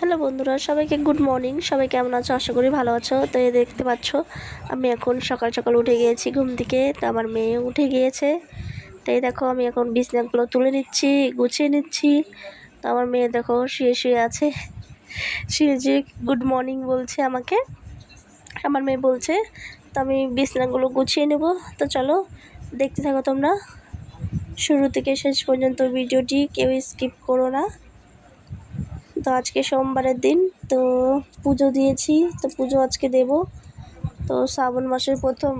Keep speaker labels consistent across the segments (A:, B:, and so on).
A: Hello বন্ধুরা, সবাইকে good morning. সবাই কেমন আছো? আশা করি ভালো আছো। তো এই দেখতে পাচ্ছ, আমি এখন সকাল সকাল উঠে গিয়েছি ঘুম থেকে। তো আমার মেয়ে উঠে গিয়েছে। তো এই দেখো, আমি এখন বিছানাগুলো তুলে নিচ্ছি, গুছিয়ে নিচ্ছি। তো আমার মেয়ে দেখো শুয়ে শুয়ে আছে, শুয়ে যে গুড মর্নিং বলছে আমাকে। আমার মেয়ে বলছে। তো আমি বিছানাগুলো গুছিয়ে নেব। তো চলো দেখতে থাকো তোমরা শুরু থেকে শেষ পর্যন্ত ভিডিওটি, কেউ স্কিপ করো না। তো আজকে সোমবারের দিন, তো পুজো দিয়েছি। তো পুজো আজকে দেব। তো শ্রাবণ মাসের প্রথম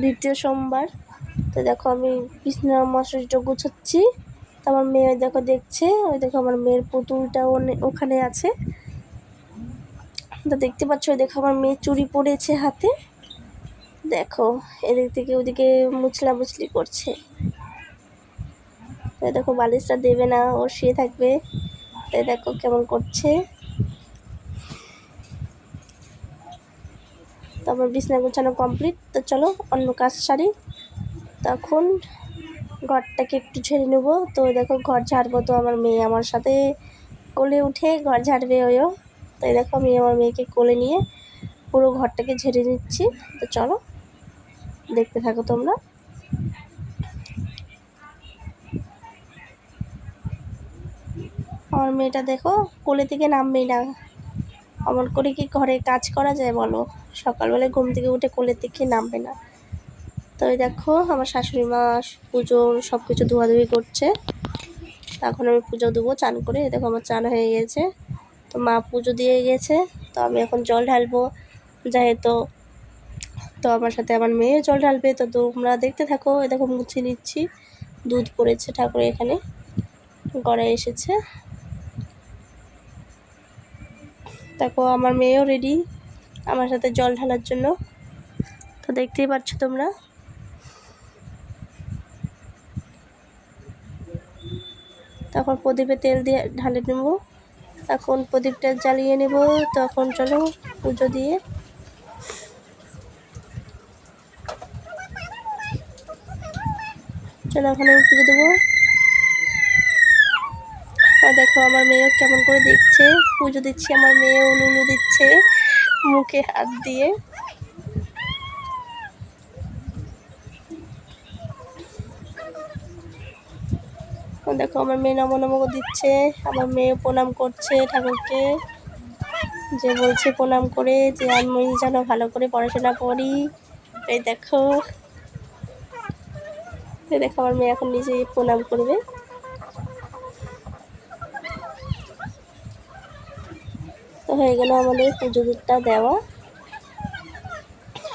A: দ্বিতীয় সোমবার। তো দেখো আমি বিছানা মশারিটা গুছাচ্ছি। তো আমার মেয়ে দেখো দেখছে, ওই দেখো আমার মেয়ের পুতুলটা ওখানে আছে। তো দেখতে পাচ্ছ, ওই দেখো আমার মেয়ে চুড়ি পরেছে হাতে। দেখো এদিক থেকে ওদিকে মুছলি করছে। তো দেখো বালিশটা দেবে না, ও শুয়ে থাকবে। তাই দেখো কেমন করছে। তো আমার বিছানা গোছানো কমপ্লিট। তো চলো অন্য কাজ সারি। তখন ঘরটাকে একটু ঝেড়ে নেবো। তো দেখো ঘর ঝাড়বো। তো আমার মেয়ে আমার সাথে কোলে উঠে ঘর ঝাড়বে ওইও। তো দেখো আমি আমার মেয়েকে কোলে নিয়ে পুরো ঘরটাকে ঝেড়ে নিচ্ছি। তো চলো দেখতে থাকো তোমরা। আমার মেয়েটা দেখো কোলে থেকে নামবেই না। এমন করে কি ঘরে কাজ করা যায় বলো? সকালবেলায় ঘুম থেকে উঠে কোলে থেকে নামবে না। তো এই দেখো আমার শাশুড়ি মা পুজোর সব কিছু ধোয়াধুয়ি করছে। এখন আমি পুজো দেবো চান করে। দেখো আমার চান হয়ে গেছে। তো মা পুজো দিয়ে গেছে। তো আমি এখন জল ঢালবো যেহেতু। তো আমার সাথে আমার মেয়ে জল ঢালবে। তো তোমরা দেখতে থাকো। এ দেখো মুছে নিচ্ছি। দুধ পড়েছে ঠাকুরের এখানে, গড়ায় এসেছে। দেখো আমার মেয়েও রেডি আমার সাথে জল ঢালার জন্য। তো দেখতেই পাচ্ছ তোমরা। তখন প্রদীপে তেল দিয়ে ঢালে নেব। এখন প্রদীপটা জ্বালিয়ে নেব। তখন চলো পুজো দিয়ে। চলো এখন আমি পুজো দেবো। আর দেখো আমার মেয়েও কেমন করে দেখছে, পুজো দিচ্ছে। আমার মেয়ে উনুনে দিচ্ছে মুখে হাত দিয়ে। দেখো আমার মেয়ে নমো নমো দিচ্ছে। আমার মেয়ে প্রণাম করছে ঠাকুরকে, যে বলছে প্রণাম করে যে আমি যেন ভালো করে পড়াশোনা করি। এই দেখো, এই দেখো আমার মেয়ে এখন নিজেই প্রণাম করবে। তো হয়ে গেল আমাদের পুজো দুধটা দেওয়া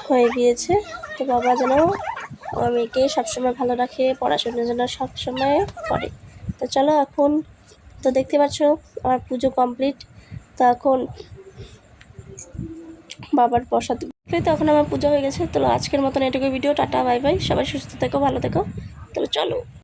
A: হয়ে গিয়েছে। তো বাবা যেন আমার মেয়েকে সবসময় ভালো রাখে, পড়াশোনা যেন সবসময় করে। তো চলো এখন, তো দেখতে পাচ্ছ আমার পুজো কমপ্লিট। তো এখন বাবার প্রসাদ। তো এখন আমার পুজো হয়ে গেছে। তো আজকের মতন এটুকু ভিডিও। Tata bye bye. সবাই সুস্থ থেকো, ভালো থেকো। তাহলে চলো।